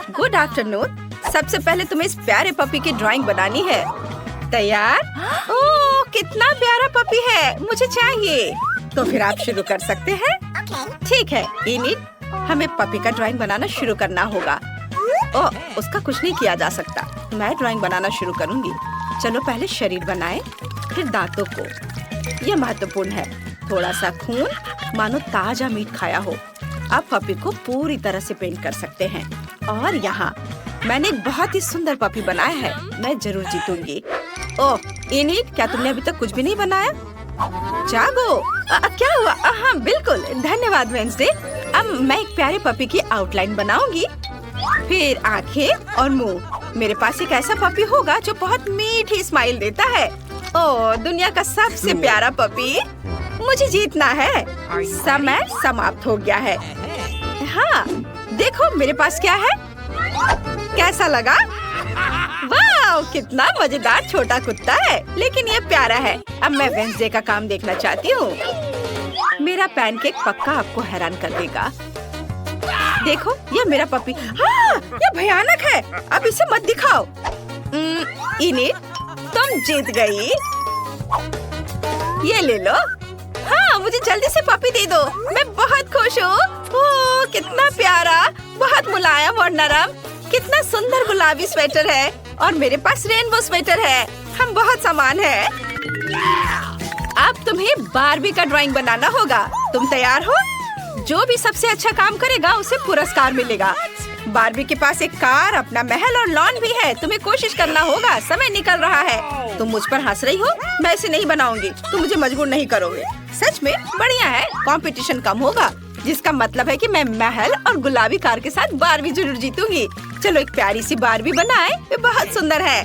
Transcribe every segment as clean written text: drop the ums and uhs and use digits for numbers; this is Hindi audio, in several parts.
Good afternoon. सबसे पहले तुम्हें इस प्यारे पपी की ड्राइंग बनानी है। तैयार? ओह, कितना प्यारा पपी है, मुझे चाहिए। तो फिर आप शुरू कर सकते हैं। ठीक है इनिट, हमें पपी का ड्राइंग बनाना शुरू करना होगा। ओह, उसका कुछ नहीं किया जा सकता। मैं ड्राइंग बनाना शुरू करूंगी। चलो पहले शरीर बनाएं, फिर दांतों को। यह महत्वपूर्ण है। थोड़ा सा खून, मानो ताजा मीट खाया हो। आप पपी को पूरी तरह से पेंट कर सकते हैं। और यहाँ मैंने एक बहुत ही सुंदर पपी बनाया है। मैं जरूर जीतूंगी। ओह इनिट, क्या तुमने अभी तक कुछ भी नहीं बनाया? जागो। क्या हुआ? हाँ बिल्कुल, धन्यवाद वेंसडे। अब मैं एक प्यारे पपी की आउटलाइन बनाऊंगी, फिर आंखें और मुंह। मेरे पास एक ऐसा पपी होगा जो बहुत मीठी स्माइल देता है। ओह, दुनिया का सबसे प्यारा पपी। मुझे जीतना है। समय समाप्त हो गया है। हाँ देखो मेरे पास क्या है। कैसा लगा? वाह, कितना मजेदार छोटा कुत्ता है, लेकिन ये प्यारा है। अब मैं वेंसडे का काम देखना चाहती हूँ। मेरा पैनकेक पक्का आपको हैरान कर देगा। देखो ये मेरा पपी। हाँ, ये भयानक है। अब इसे मत दिखाओ। इनिट, तुम जीत गई। ये ले लो। हाँ, मुझे जल्दी से पपी दे दो। मैं बहुत खुश हूँ। ओह, कितना प्यारा, बहुत मुलायम और नरम। कितना सुंदर गुलाबी स्वेटर है और मेरे पास रेनबो स्वेटर है। हम बहुत समान हैं। अब तुम्हें बारबी का ड्राइंग बनाना होगा। तुम तैयार हो? जो भी सबसे अच्छा काम करेगा उसे पुरस्कार मिलेगा। बारबी के पास एक कार, अपना महल और लॉन भी है। तुम्हें कोशिश करना होगा। समय निकल रहा है। तुम मुझ पर हंस रही हो? मैं इसे नहीं बनाऊंगी। तुम मुझे मजबूर नहीं करोगे। सच में बढ़िया है। कंपटीशन कम होगा, जिसका मतलब है कि मैं महल और गुलाबी कार के साथ बारबी जरूर जीतूंगी। चलो एक प्यारी सी बारबी बनाए। ये बहुत सुंदर है।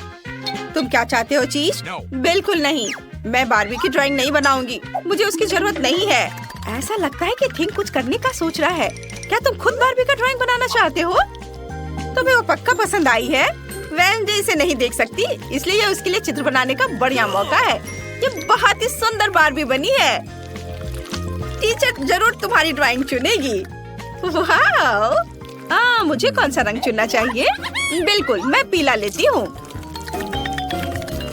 तुम क्या चाहते हो चीज? बिल्कुल नहीं, मैं बारबी की ड्राइंग नहीं बनाऊंगी। मुझे उसकी जरूरत नहीं है। ऐसा लगता है कि थिंक कुछ करने का सोच रहा है। क्या तुम खुद बारबी का ड्राइंग बनाना चाहते हो? तुम्हें वो पक्का पसंद आई है। वेंसडे इसे नहीं देख सकती, इसलिए ये उसके लिए चित्र बनाने का बढ़िया मौका है। ये बहुत ही सुंदर बारबी बनी है। टीचर जरूर तुम्हारी ड्राइंग चुनेगी। वाह! हाँ, मुझे कौन सा रंग चुनना चाहिए? बिल्कुल, मैं पीला लेती हूँ।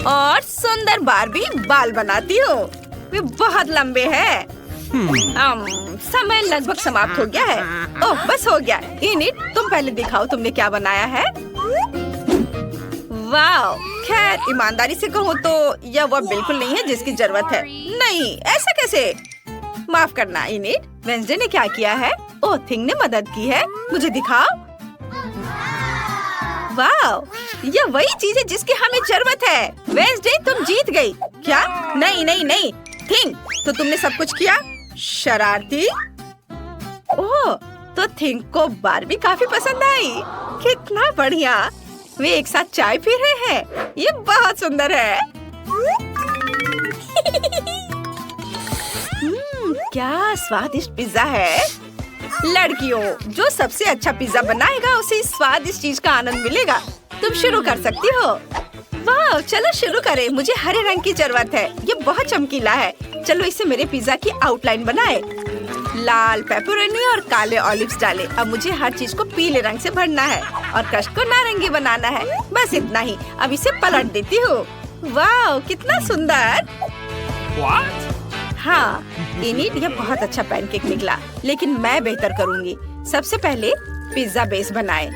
और सुंदर बारबी बाल बनाती हूँ। वे बहुत लंबे हैं। समय लगभग समाप्त हो गया है। ओह, बस हो गया। इनिट, तुम पहले दिखाओ तुमने क्या बनाया है। वाह! खैर, ईमानदारी से कहूँ तो यह वो बिल्कुल नहीं है जिसकी जरूरत है। नहीं, ऐसा कैसे? माफ करना इनिट, वेंसडे ने क्या किया है? ओह, थिंग ने मदद की है। मुझे दिखाओ। वाह, यह वही चीज है जिसकी हमें जरूरत है। वेंसडे, तुम जीत गई। क्या? नहीं नहीं नहीं, थिंग, तो तुमने सब कुछ किया। शरारती। ओह, तो थिंग को बारबी काफी पसंद आई। कितना बढ़िया। वे एक साथ चाय पी रहे हैं। ये बहुत सुंदर है। क्या स्वादिष्ट पिज्जा है। लड़कियों, जो सबसे अच्छा पिज्जा बनाएगा उसे इस स्वादिष्ट चीज का आनंद मिलेगा। तुम शुरू कर सकती हो। वाह, चलो शुरू करें। मुझे हरे रंग की जरूरत है। ये बहुत चमकीला है। चलो इसे मेरे पिज्जा की आउटलाइन बनाए। लाल पेपरोनी और काले ऑलिव्स डालें। अब मुझे हर चीज को पीले रंग से भरना है और क्रस्ट को नारंगी बनाना है। बस इतना ही। अब इसे पलट देती हूँ। वाह, कितना सुंदर। हाँ इनिट, यह बहुत अच्छा पैनकेक निकला, लेकिन मैं बेहतर करूँगी। सबसे पहले पिज्जा बेस बनाए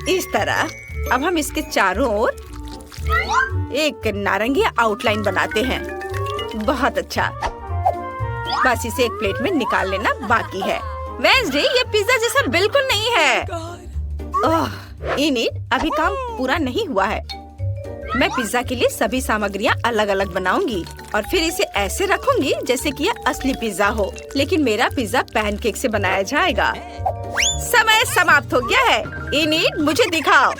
इस तरह। अब हम इसके चारों ओर एक नारंगी आउटलाइन बनाते हैं। बहुत अच्छा। बस इसे एक प्लेट में निकाल लेना बाकी है। वेंसडे, ये पिज्जा जैसा बिल्कुल नहीं है। ओह इनिट, अभी काम पूरा नहीं हुआ है। मैं पिज्जा के लिए सभी सामग्रियाँ अलग अलग बनाऊंगी और फिर इसे ऐसे रखूंगी जैसे कि यह असली पिज्जा हो, लेकिन मेरा पिज्जा पैनकेक से बनाया जाएगा। समय समाप्त हो गया है। इनिट, मुझे दिखाओ।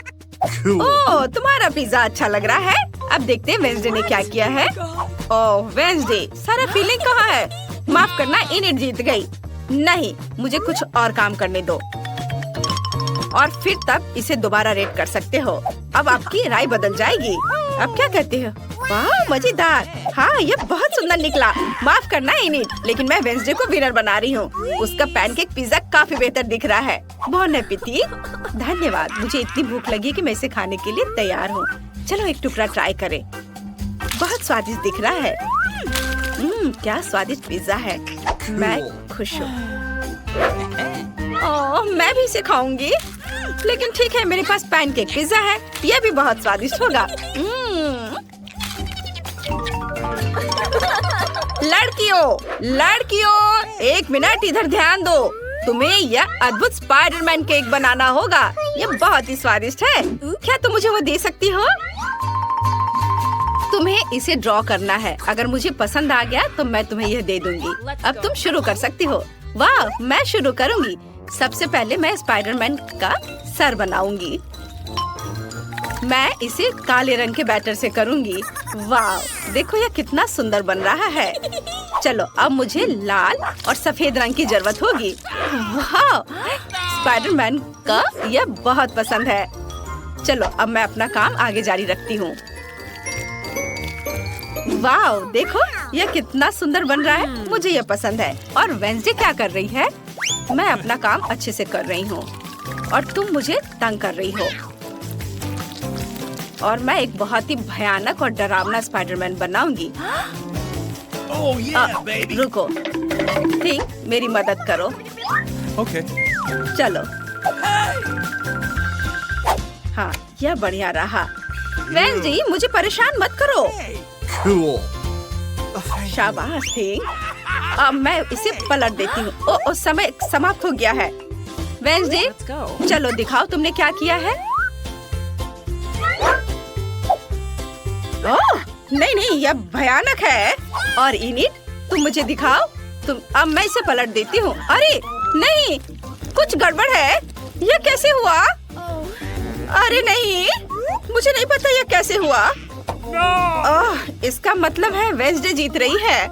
ओह, तुम्हारा पिज्जा अच्छा लग रहा है। अब देखते हैं वेंसडे ने क्या किया है। ओह वेंसडे, सारा फीलिंग कहाँ है? माफ करना, इनिट जीत गई। नहीं, मुझे कुछ और काम करने दो और फिर तब इसे दोबारा रेट कर सकते हो। अब आपकी राय बदल जाएगी। अब क्या कहते हो? वाह, मजेदार। हाँ, ये बहुत सुंदर निकला। माफ करना इनिट, लेकिन मैं वेंसडे को विनर बना रही हूँ। उसका पैनकेक पिज्जा काफी बेहतर दिख रहा है। बहुत एपेटी। धन्यवाद। मुझे इतनी भूख लगी कि मैं इसे खाने के लिए तैयार हूँ। चलो एक टुकड़ा ट्राई करें। बहुत स्वादिष्ट दिख रहा है। क्या स्वादिष्ट पिज्जा है। मैं खुश हूँ। ओह, मैं भी इसे खाऊंगी। लेकिन ठीक है, मेरे पास पैनकेक पिज्जा है। यह भी बहुत स्वादिष्ट होगा। लड़कियों, एक मिनट इधर ध्यान दो। तुम्हें यह अद्भुत स्पाइडरमैन केक बनाना होगा। यह बहुत ही स्वादिष्ट है। क्या तुम मुझे वो दे सकती हो? तुम्हें इसे ड्रॉ करना है। अगर मुझे पसंद आ गया तो मैं तुम्हें यह दे दूंगी। अब तुम शुरू कर सकती हो। वाह, मैं शुरू करूंगी। सबसे पहले मैं स्पाइडरमैन का सर बनाऊंगी। मैं इसे काले रंग के बैटर से करूंगी। वाह, देखो यह कितना सुंदर बन रहा है। चलो अब मुझे लाल और सफेद रंग की जरूरत होगी। वाह, स्पाइडरमैन का यह बहुत पसंद है। चलो अब मैं अपना काम आगे जारी रखती हूँ। वाह, देखो यह कितना सुंदर बन रहा है। मुझे यह पसंद है। और वेंसडे क्या कर रही है? मैं अपना काम अच्छे से कर रही हूँ और तुम मुझे तंग कर रही हो। और मैं एक बहुत ही भयानक और डरावना स्पाइडरमैन बनाऊंगी। रुको, थिंक, मेरी मदद करो। ओके। चलो। हाँ, यह बढ़िया रहा। वेंसडे, मुझे परेशान मत करो। Cool. शाबाश थिंक। अब मैं इसे पलट देती हूँ। ओ, समय समाप्त हो गया है। वेंसडे, चलो दिखाओ तुमने क्या किया है। ओह, नहीं, यह भयानक है। और इनिट, तुम मुझे दिखाओ। अब मैं इसे पलट देती हूँ। अरे नहीं, कुछ गड़बड़ है। यह कैसे हुआ? अरे नहीं, मुझे नहीं पता यह कैसे हुआ। इसका मतलब है वेंसडे जीत रही है।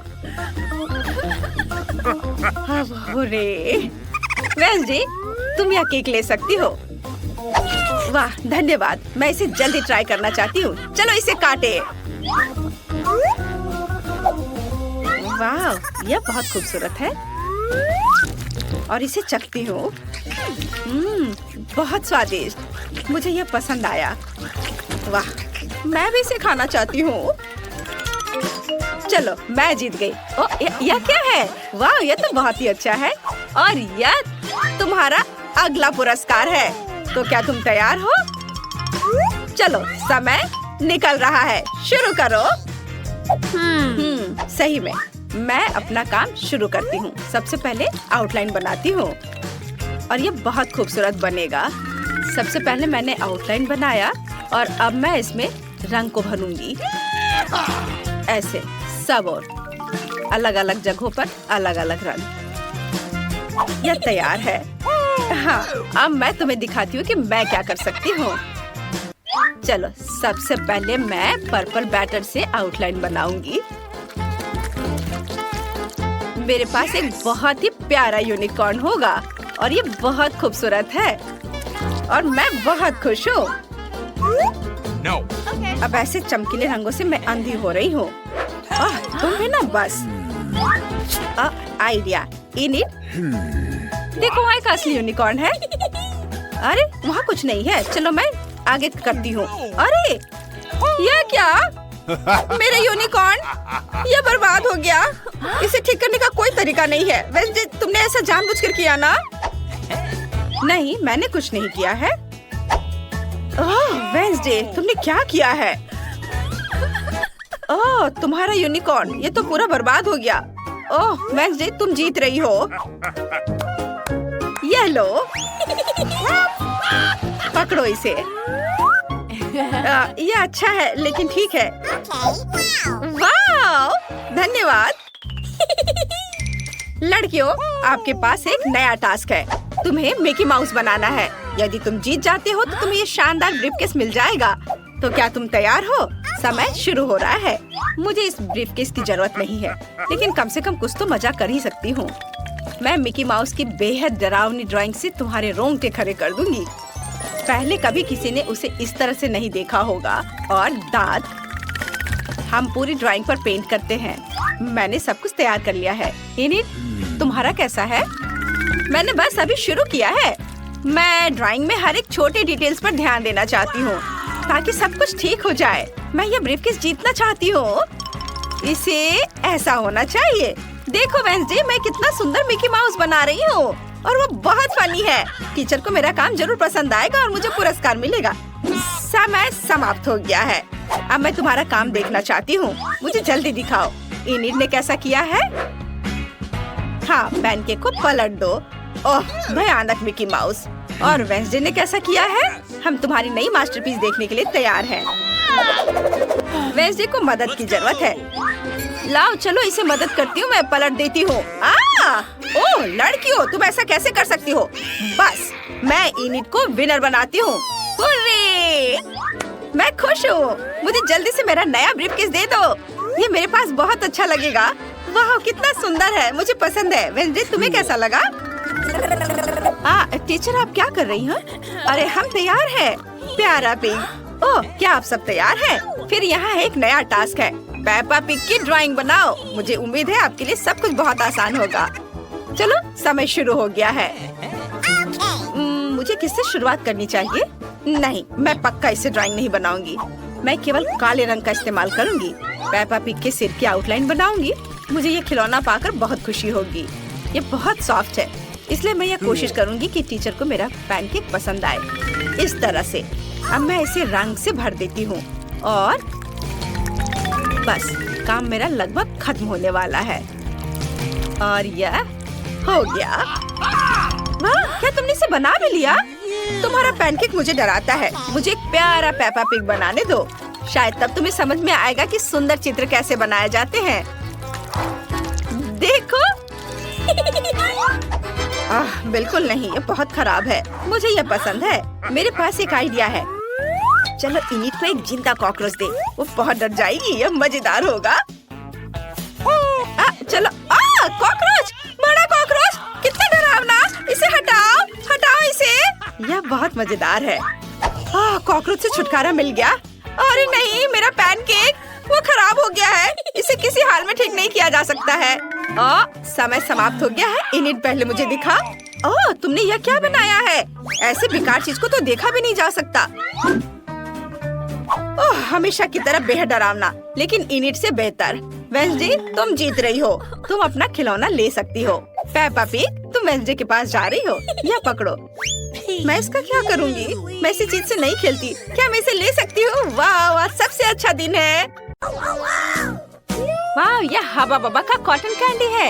वेंसडे, तुम यह केक ले सकती हो। वाह, धन्यवाद। मैं इसे जल्दी ट्राई करना चाहती हूँ। चलो इसे काटे। वाह, यह बहुत खूबसूरत है। और इसे चखती हूँ। बहुत स्वादिष्ट। मुझे यह पसंद आया। वाह, मैं भी इसे खाना चाहती हूँ। चलो, मैं जीत गई। ओ, यह क्या है? वाह, यह तो बहुत ही अच्छा है। और यह तुम्हारा अगला पुरस्कार है। तो क्या तुम तैयार हो? चलो, समय निकल रहा है। शुरू करो। सही में मैं अपना काम शुरू करती हूँ। सबसे पहले आउटलाइन बनाती हूँ और ये बहुत खूबसूरत बनेगा। सबसे पहले मैंने आउटलाइन बनाया और अब मैं इसमें रंग को भरूंगी। ऐसे सब और अलग अलग जगहों पर अलग अलग रंग। यह तैयार है। हाँ, अब मैं तुम्हें दिखाती हूँ कि मैं क्या कर सकती हूँ। चलो, सबसे पहले मैं पर्पल बैटर से आउटलाइन बनाऊंगी। मेरे पास एक बहुत ही प्यारा यूनिकॉर्न होगा और ये बहुत खूबसूरत है और मैं बहुत खुश हूँ। No. अब ऐसे चमकीले रंगों से मैं अंधी हो रही हूँ। तुम भी ना बस। Idea, init. देखो, वहाँ एक असली यूनिकॉर्न है। अरे वहाँ कुछ नहीं है। चलो मैं आगे करती हूँ। अरे यह क्या? मेरा यूनिकॉर्न यह बर्बाद हो गया। इसे ठीक करने का कोई तरीका नहीं है। वैसे तुमने ऐसा जानबूझकर किया ना? नहीं, मैंने कुछ नहीं किया है। वेंसडे, तुमने क्या किया है? ओह, तुम्हारा यूनिकॉर्न ये तो पूरा बर्बाद हो गया। ओह वेंसडे, तुम जीत रही हो। ये लो, पकड़ो इसे। ये अच्छा है, लेकिन ठीक है। वाह, धन्यवाद। लड़कियों, आपके पास एक नया टास्क है। तुम्हें मिकी माउस बनाना है। यदि तुम जीत जाते हो तो तुम्हें ये शानदार ब्रीफकेस मिल जाएगा। तो क्या तुम तैयार हो? समय शुरू हो रहा है। मुझे इस ब्रीफकेस की जरूरत नहीं है, लेकिन कम से कम कुछ तो मजा कर ही सकती हूँ। मैं मिकी माउस की बेहद डरावनी ड्राइंग से तुम्हारे रोंगटे खड़े कर दूंगी। पहले कभी किसी ने उसे इस तरह से नहीं देखा होगा। और दांत, हम पूरी ड्राइंग पर पेंट करते हैं। मैंने सब कुछ तैयार कर लिया है। इनिट, तुम्हारा कैसा है? मैंने बस अभी शुरू किया है। मैं ड्राइंग में हर एक छोटे डिटेल्स पर ध्यान देना चाहती हूँ ताकि सब कुछ ठीक हो जाए। मैं ये ब्रीफकेस जीतना चाहती हूँ। इसे ऐसा होना चाहिए। देखो वेंसडे, मैं कितना सुंदर मिकी माउस बना रही हूँ और वो बहुत फनी है। टीचर को मेरा काम जरूर पसंद आएगा और मुझे पुरस्कार मिलेगा। समय समाप्त हो गया है। अब मैं तुम्हारा काम देखना चाहती हूँ। मुझे जल्दी दिखाओ। इनिट ने कैसा किया है? हाँ, पैनकेक को पलट दो। ओह, भयानक मिकी माउस। और वेंसडे ने कैसा किया है? हम तुम्हारी नई मास्टरपीस देखने के लिए तैयार हैं। वेंसडे को मदद की जरूरत है। लाओ, चलो इसे मदद करती हूँ। मैं पलट देती हूँ। ओह, लड़कियों, तुम ऐसा कैसे कर सकती हो? बस, मैं इनिट को विनर बनाती हूँ। मैं खुश हूँ। मुझे जल्दी से मेरा नया ब्रीफकेस दे दो। ये मेरे पास बहुत अच्छा लगेगा। वाह, कितना सुंदर है। मुझे पसंद है। वेंसडे, तुम्हें कैसा लगा? टीचर, आप क्या कर रही हैं? अरे, हम तैयार हैं। प्यारा पिग। ओह, क्या आप सब तैयार हैं? फिर यहाँ एक नया टास्क है। पेपा पिग की ड्राइंग बनाओ। मुझे उम्मीद है आपके लिए सब कुछ बहुत आसान होगा। चलो, समय शुरू हो गया है। मुझे किससे शुरुआत करनी चाहिए? नहीं, मैं पक्का इसे ड्राइंग नहीं बनाऊंगी। मैं केवल काले रंग का इस्तेमाल करूंगी। पेपा पिग के सिर की आउटलाइन बनाऊंगी। मुझे ये खिलौना पाकर बहुत खुशी होगी। ये बहुत सॉफ्ट है, इसलिए मैं ये कोशिश करूंगी कि टीचर को मेरा पैनकेक पसंद आए। इस तरह से अब मैं इसे रंग से भर देती हूँ और बस, काम मेरा लगभग खत्म होने वाला है। और यह हो गया। वाह, क्या तुमने इसे बना भी लिया? तुम्हारा पैनकेक मुझे डराता है। मुझे एक प्यारा पेपा पिग बनाने दो। शायद तब तुम्हें समझ में आएगा कि सुंदर चित्र कैसे बनाए जाते हैं। देखो। बिल्कुल नहीं, ये बहुत खराब है। मुझे ये पसंद है। मेरे पास एक आइडिया है। चलो इनिट को एक जिंदा कॉकरोच दे। वो बहुत डर जाएगी। ये मजेदार होगा। चलो। कॉकरोच, बड़ा कॉकरोच, कितना डरावना। इसे हटाओ, हटाओ इसे। यह बहुत मजेदार है। कॉकरोच से छुटकारा मिल गया। अरे नहीं, मेरा पैनकेक, वो खराब हो गया है। इसे किसी हाल में ठीक नहीं किया जा सकता है। समय समाप्त हो गया है। इनिट, पहले मुझे दिखा। तुमने यह क्या बनाया है? ऐसे बेकार चीज को तो देखा भी नहीं जा सकता। हमेशा की तरह बेहद डरावना, लेकिन इनिट से बेहतर। वेंसडे, तुम जीत रही हो। तुम अपना खिलौना ले सकती हो। पेपा पिग, तुम वेंसडे के पास जा रही हो। यह पकड़ो। मैं इसका क्या करूँगी? मैं इसी चीज से नहीं खेलती। क्या मैं इसे ले सकती हूँ? वाह, सबसे अच्छा दिन है। वाह, यह हवा बाबा का कॉटन कैंडी है।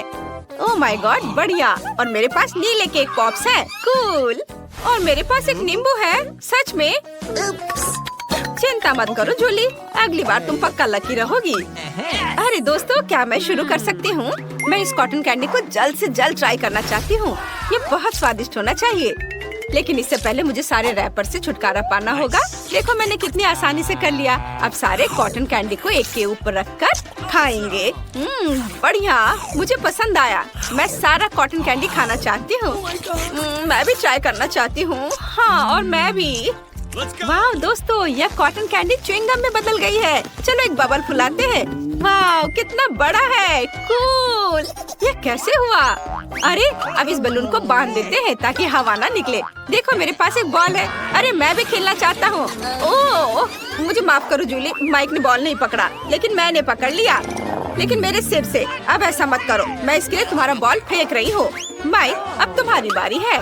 ओह माय गॉड, बढ़िया। और मेरे पास नीले केक पॉप्स हैं। कूल। और मेरे पास एक नींबू है। सच में? चिंता मत करो जूली, अगली बार तुम पक्का लकी रहोगी। अरे दोस्तों, क्या मैं शुरू कर सकती हूँ? मैं इस कॉटन कैंडी को जल्द से जल्द ट्राई करना चाहती हूँ। ये बहुत स्वादिष्ट होना चाहिए, लेकिन इससे पहले मुझे सारे रैपर से छुटकारा पाना होगा। देखो, मैंने कितनी आसानी से कर लिया। अब सारे कॉटन कैंडी को एक के ऊपर रखकर खाएंगे। बढ़िया, मुझे पसंद आया। मैं सारा कॉटन कैंडी खाना चाहती हूँ। मैं भी ट्राई करना चाहती हूँ। हाँ, और मैं भी। वाह दोस्तों, यह कॉटन कैंडी च्युइंगम में बदल गई है। चलो एक बबल फुलाते हैं। वाह, कितना बड़ा है। कूल। यह कैसे हुआ? अरे, अब इस बलून को बांध देते हैं ताकि हवा ना निकले। देखो, मेरे पास एक बॉल है। अरे, मैं भी खेलना चाहता हूँ। ओह, मुझे माफ करो जूली, माइक ने बॉल नहीं पकड़ा, लेकिन मैंने पकड़ लिया, लेकिन मेरे सिर से। अब ऐसा मत करो। मैं इसके लिए तुम्हारा बॉल फेंक रही हूँ। माइक, अब तुम्हारी बारी है।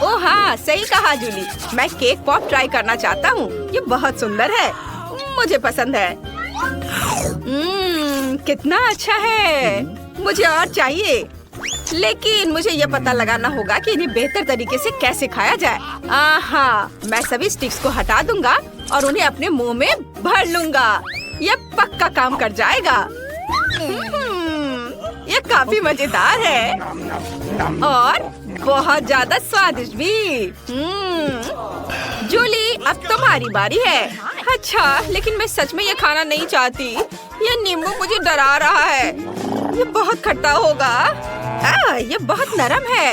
ओह हाँ, सही कहा जूली। मैं केक पॉप ट्राई करना चाहता हूँ। ये बहुत सुंदर है, मुझे पसंद है। कितना अच्छा है। मुझे और चाहिए, लेकिन मुझे ये पता लगाना होगा कि इन्हें बेहतर तरीके से कैसे खाया जाए। मैं सभी स्टिक्स को हटा दूंगा और उन्हें अपने मुंह में भर लूंगा। ये पक्का काम कर जाएगा। ये काफी मजेदार है और बहुत ज्यादा स्वादिष्ट भी। जूली, अब तुम्हारी बारी है। अच्छा, लेकिन मैं सच में ये खाना नहीं चाहती। ये नींबू मुझे डरा रहा है। ये बहुत खट्टा होगा। ये बहुत नरम है।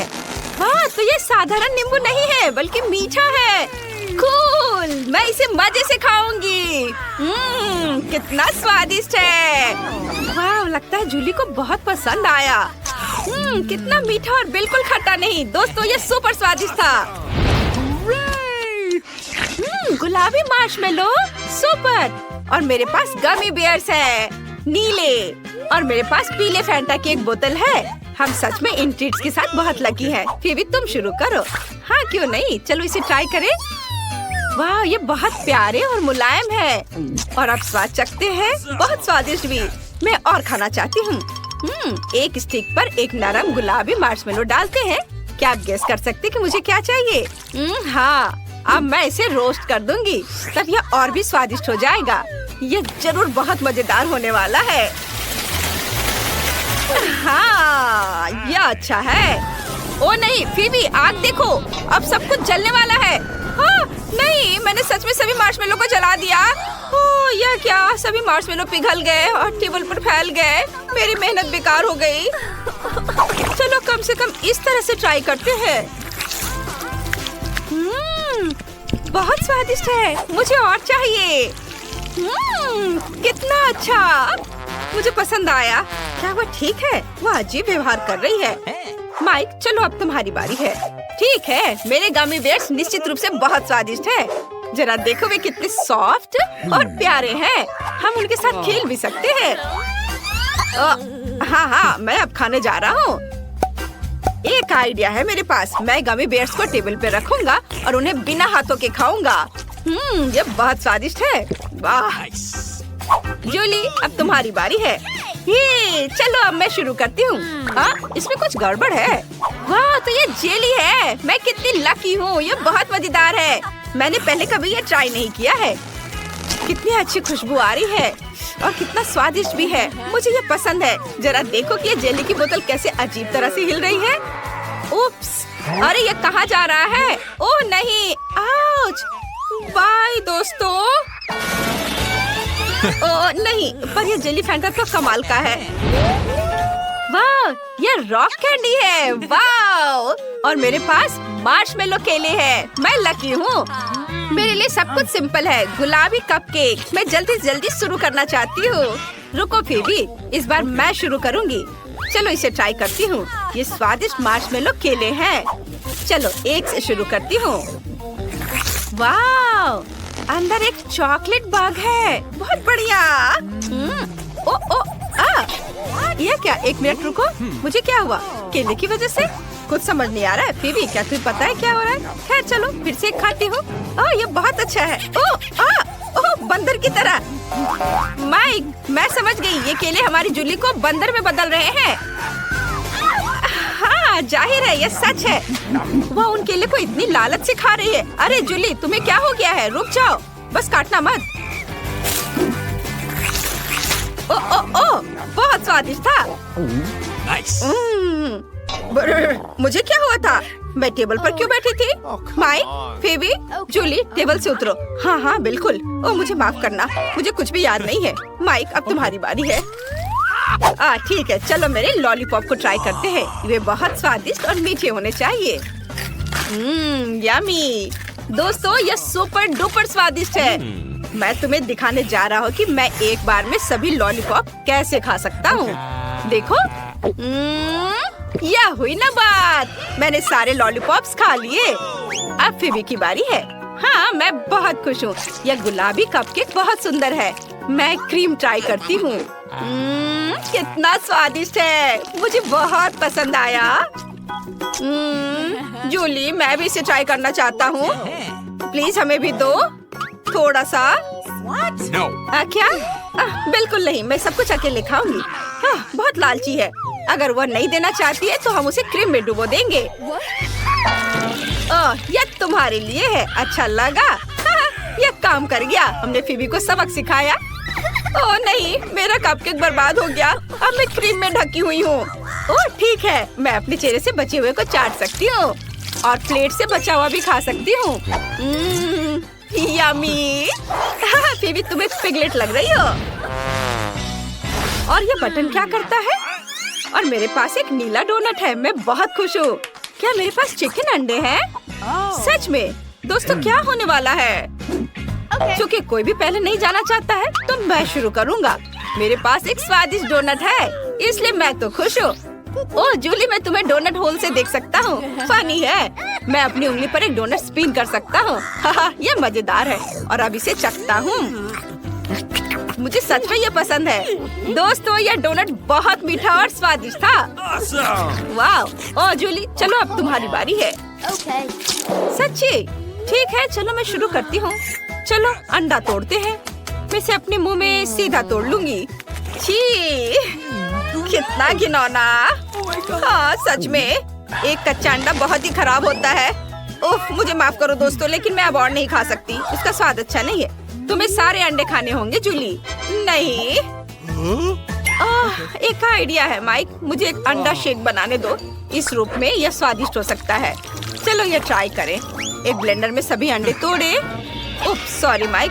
हाँ, तो ये साधारण नींबू नहीं है, बल्कि मीठा है। कूल, मैं इसे मजे से खाऊंगी। कितना स्वादिष्ट है। वाह, लगता है जूली को बहुत पसंद आया। कितना मीठा और बिल्कुल खट्टा नहीं। दोस्तों, ये सुपर स्वादिष्ट था। गुलाबी मार्शमेलो, सुपर। और मेरे पास गमी बियर्स है, नीले। और मेरे पास पीले फैंटा की एक बोतल है। हम सच में इन ट्रीट्स के साथ बहुत लकी हैं। फिर तुम शुरू करो। हाँ, क्यों नहीं, चलो इसे ट्राई करें। वाह, ये बहुत प्यारे और मुलायम है। और आप स्वाद चखते हैं, बहुत स्वादिष्ट भी। मैं और खाना चाहती हूँ। एक स्टिक पर एक नरम गुलाबी मार्शमेलो डालते हैं। क्या आप गेस कर सकते कि मुझे क्या चाहिए? हाँ, अब मैं इसे रोस्ट कर दूंगी, तब यह और भी स्वादिष्ट हो जाएगा। ये जरूर बहुत मजेदार होने वाला है। हाँ, यह अच्छा है। ओ नहीं, फीबी, आग देखो, अब सब कुछ जलने वाला है। हाँ, नहीं, मैंने सच में सभी मार्शमेलो को जला दिया। ओह, यह क्या? सभी मार्शमेलो पिघल गए और टेबल पर फैल गए। मेरी मेहनत बेकार हो गई। चलो कम से कम इस तरह से ट्राई करते हैं। बहुत स्वादिष्ट है, मुझे और चाहिए। कितना अच्छा, मुझे पसंद आया। क्या वो ठीक है? वो अजीब व्यवहार कर रही है। माइक, चलो अब तुम्हारी बारी है। ठीक है, मेरे गमी बेयर्स निश्चित रूप से बहुत स्वादिष्ट है। जरा देखो वे कितने सॉफ्ट और प्यारे हैं। हम उनके साथ खेल भी सकते हैं। हाँ, मैं अब खाने जा रहा हूँ। एक आइडिया है मेरे पास। मैं गमी बेयर्स को टेबल पे रखूंगा और उन्हें बिना हाथों के खाऊंगा। ये बहुत स्वादिष्ट है। वाह। जूली, अब तुम्हारी बारी है। ये चलो अब मैं शुरू करती हूँ। इसमें कुछ गड़बड़ है। वाह, तो ये जेली है। मैं कितनी लकी हूँ, ये बहुत मजेदार है। मैंने पहले कभी ये ट्राई नहीं किया है। कितनी अच्छी खुशबू आ रही है और कितना स्वादिष्ट भी है। मुझे ये पसंद है। जरा देखो कि ये जेली की बोतल कैसे अजीब तरह से हिल रही है। उप्स, अरे ये कहाँ जा रहा है? ओह नहीं, आउच। बाय दोस्तों। ओह नहीं, पर ये जेली फैंटा तो कमाल का है। वाह, ये रॉक कैंडी है। वाह, और मेरे पास मार्शमेलो केले हैं। मैं लकी हूँ। मेरे लिए सब कुछ सिंपल है। गुलाबी कपकेक। मैं जल्दी जल्दी शुरू करना चाहती हूँ। रुको फीबी, इस बार मैं शुरू करूँगी। चलो इसे ट्राई करती हूँ। ये स्वादिष्ट मार्शमेलो केले हैं। चलो एक से शुरू करती हूँ। वाह, अंदर एक चॉकलेट बग है। बहुत बढ़िया। ये क्या? एक मिनट रुको, मुझे क्या हुआ? केले की वजह से? कुछ समझ नहीं आ रहा है। फीबी, क्या तुम्हें पता है क्या हो रहा है? खैर चलो फिर से खाती हूँ। ये बहुत अच्छा है। ओह, बंदर की तरह। माइक, मैं समझ गई। ये केले हमारी जूली को बंदर में बदल रहे हैं। हाँ, जाहिर है, ये सच है। वो उन केले को इतनी लालच से खा रही है। अरे जूली, तुम्हें क्या हो गया है? रुक जाओ, बस काटना मत। ओ, बहुत स्वादिष्ट था। Nice. मुझे क्या हुआ था? मैं टेबल पर क्यों बैठी थी? माइक, फेबी, जूली, टेबल से उतरो। हाँ, बिल्कुल। मुझे माफ करना, मुझे कुछ भी याद नहीं है। माइक, अब तुम्हारी बारी है। ठीक है, चलो मेरे लॉलीपॉप को ट्राई करते हैं। वे बहुत स्वादिष्ट और मीठे होने चाहिए। यम्मी। दोस्तों, यह सुपर डुपर स्वादिष्ट है। मैं तुम्हें दिखाने जा रहा हूँ कि मैं एक बार में सभी लॉलीपॉप कैसे खा सकता हूँ। देखो, यह हुई ना बात। मैंने सारे लॉलीपॉप्स खा लिए। अब फेबी की बारी है। हाँ, मैं बहुत खुश हूँ। यह गुलाबी कपकेक बहुत सुंदर है। मैं क्रीम ट्राई करती हूँ। कितना स्वादिष्ट है, मुझे बहुत पसंद आया। जूली, मैं भी इसे ट्राई करना चाहता हूँ। प्लीज हमें भी दो थोड़ा सा। No. क्या? बिल्कुल नहीं, मैं सब कुछ अकेले खाऊंगी। बहुत लालची है। अगर वह नहीं देना चाहती है तो हम उसे क्रीम में डुबो देंगे। यह तुम्हारे लिए है। अच्छा लगा? यह काम कर गया। हमने फीबी को सबक सिखाया। ओह नहीं, मेरा कपकेक बर्बाद हो गया। अब मैं क्रीम में ढकी हुई हूँ। ओह ठीक है, मैं अपने चेहरे से बचे हुए को चाट सकती हूँ और प्लेट से बचा हुआ भी खा सकती हूँ। यम्मी। फीबी, तुम्हें पिगलेट लग रही हो। और ये बटन क्या करता है? और मेरे पास एक नीला डोनट है। मैं बहुत खुश हूँ। क्या मेरे पास चिकन अंडे हैं? सच में? दोस्तों, क्या होने वाला है? क्योंकि कोई भी पहले नहीं जाना चाहता है तो मैं शुरू करूँगा। मेरे पास एक स्वादिष्ट डोनट है, इसलिए मैं तो खुश हूँ। ओह जूली, मैं तुम्हें डोनट होल से देख सकता हूँ। फनी है। मैं अपनी उंगली पर एक डोनट स्पिन कर सकता हूँ। ये मजेदार है। और अब इसे चखता हूँ। मुझे सच में ये पसंद है। दोस्तों, यह डोनट बहुत मीठा और स्वादिष्ट था। Awesome. वाह। ओह जूली, चलो अब तुम्हारी बारी है। सच्ची? ठीक है, चलो मैं शुरू करती हूँ। चलो अंडा तोड़ते हैं। मैं इसे अपने मुंह में सीधा तोड़ लूंगी। छी, कितना घिनौना। हाँ सच में, एक कच्चा अंडा बहुत ही खराब होता है। उफ, मुझे माफ करो दोस्तों, लेकिन मैं अब और नहीं खा सकती। उसका स्वाद अच्छा नहीं है। तुम्हें सारे अंडे खाने होंगे जूली। नहीं। एक आइडिया है माइक, मुझे एक अंडा शेक बनाने दो। इस रूप में यह स्वादिष्ट हो सकता है। चलो ये ट्राई करें। एक ब्लेंडर में सभी अंडे तोड़े। उफ, सॉरी माइक।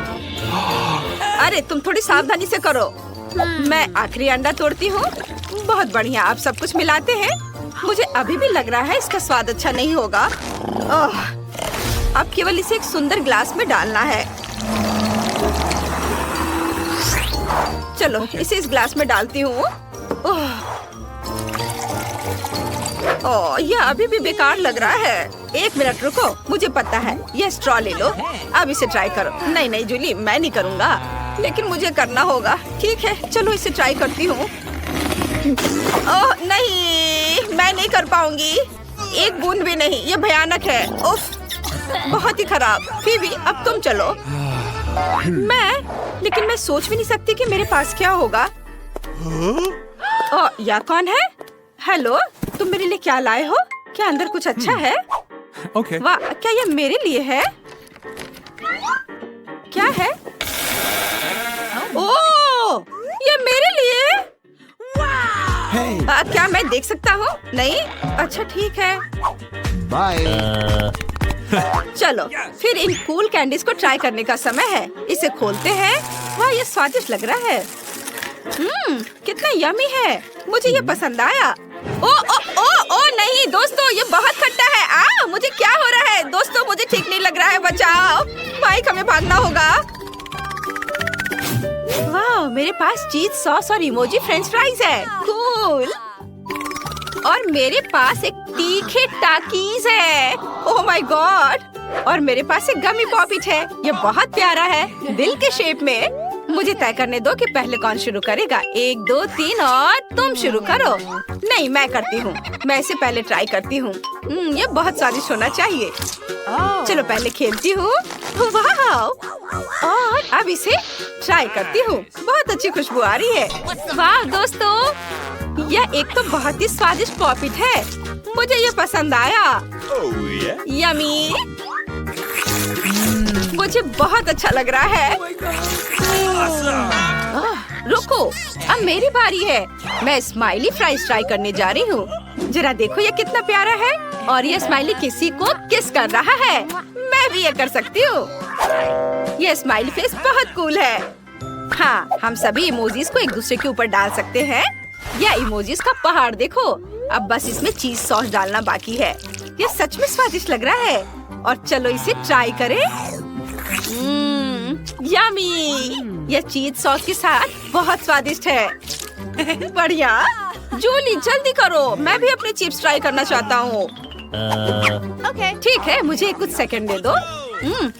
अरे तुम थोड़ी सावधानी से करो। मैं आखिरी अंडा तोड़ती हूँ। बहुत बढ़िया, आप सब कुछ मिलाते हैं। मुझे अभी भी लग रहा है इसका स्वाद अच्छा नहीं होगा। अब केवल इसे एक सुंदर ग्लास में डालना है। चलो इसे इस ग्लास में डालती हूँ। ओह, यह अभी भी बेकार लग रहा है। एक मिनट रुको, मुझे पता है। यह स्ट्रॉ ले लो। अब इसे ट्राई करो। नहीं नहीं जूली, मैं नहीं करूँगा, लेकिन मुझे करना होगा। ठीक है, चलो इसे ट्राई करती हूँ। ओह नहीं, मैं नहीं कर पाऊंगी। एक बूंद भी नहीं, ये भयानक है। उफ, बहुत ही खराब। फिर भी अब तुम चलो। लेकिन मैं सोच भी नहीं सकती कि मेरे पास क्या होगा। ओह, यह कौन है? हेलो, तुम मेरे लिए क्या लाए हो? क्या अंदर कुछ अच्छा है? Okay. वाह, क्या यह मेरे लिए है? क्या है? ओह, ये मेरे लिए? Hey. क्या मैं देख सकता हूँ? नहीं? अच्छा ठीक है। Bye. चलो फिर इन कूल कैंडीज को ट्राई करने का समय है। इसे खोलते हैं। वाह, ये स्वादिष्ट लग रहा है। कितना यमी है। मुझे ये पसंद आया। ओ ओ ओ ओ नहीं दोस्तों, ये बहुत खट्टा है। मुझे क्या हो रहा है? दोस्तों, मुझे ठीक नहीं लग रहा है। बचाओ माइक, हमें भागना होगा। वाह, मेरे पास चीज सॉस और इमोजी फ्रेंच फ्राइज है। कूल। और मेरे पास एक तीखे टाकीज है। Oh my God. और मेरे पास एक गमी पॉपिट है। ये बहुत प्यारा है, दिल के शेप में। मुझे तय करने दो कि पहले कौन शुरू करेगा। 1 2 3 और तुम शुरू करो। नहीं, मैं करती हूँ। मैं इसे पहले ट्राई करती हूँ। ये बहुत स्वादिष्ट होना चाहिए। चलो पहले खेलती हूँ। वाह, और अब इसे ट्राई करती हूँ। बहुत अच्छी खुशबू आ रही है। वाह दोस्तों, यह एक तो बहुत ही स्वादिष्ट पॉपिट है। मुझे ये पसंद आया। Oh yeah. यमी। मुझे बहुत अच्छा लग रहा है। रुको, अब मेरी बारी है। मैं स्माइली फ्राइज ट्राई करने जा रही हूँ। जरा देखो ये कितना प्यारा है। और ये स्माइली किसी को किस कर रहा है। मैं भी ये कर सकती हूँ। ये स्माइली फेस बहुत कूल है। हाँ, हम सभी इमोजीज को एक दूसरे के ऊपर डाल सकते हैं। यह इमोजीज का पहाड़ देखो। अब बस इसमें चीज सॉस डालना बाकी है। ये सच में स्वादिष्ट लग रहा है। और चलो इसे ट्राई करें। यमी। यह चीज सॉस के साथ बहुत स्वादिष्ट है। बढ़िया। जूली जल्दी करो, मैं भी अपने चिप्स ट्राई करना चाहता हूँ। ठीक है, मुझे कुछ सेकंड दे दो।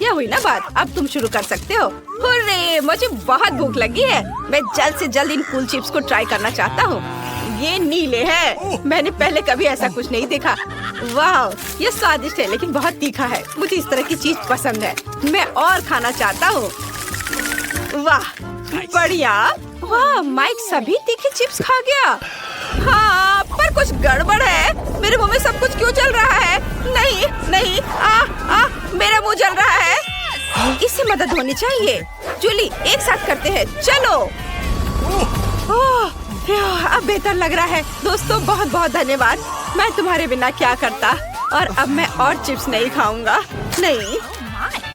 यह हुई ना बात। अब तुम शुरू कर सकते हो। हुर्रे, मुझे बहुत भूख लगी है। मैं जल्द से जल्द इन कूल चिप्स को ट्राई करना चाहता हूँ। ये नीले हैं। मैंने पहले कभी ऐसा कुछ नहीं देखा। वाह, ये स्वादिष्ट है लेकिन बहुत तीखा है। मुझे इस तरह की चीज पसंद है। मैं और खाना चाहता हूँ। वाह, बढ़िया। वाह, माइक सभी तीखे चिप्स खा गया। हाँ, पर कुछ गड़बड़ है। मेरे मुंह में सब कुछ क्यों जल रहा है? नहीं नहीं, मेरा मुंह जल रहा है। इससे मदद होनी चाहिए। जूली, एक साथ करते हैं। चलो। अब बेहतर लग रहा है। दोस्तों, बहुत बहुत धन्यवाद। मैं तुम्हारे बिना क्या करता। और अब मैं और चिप्स नहीं खाऊंगा। नहीं।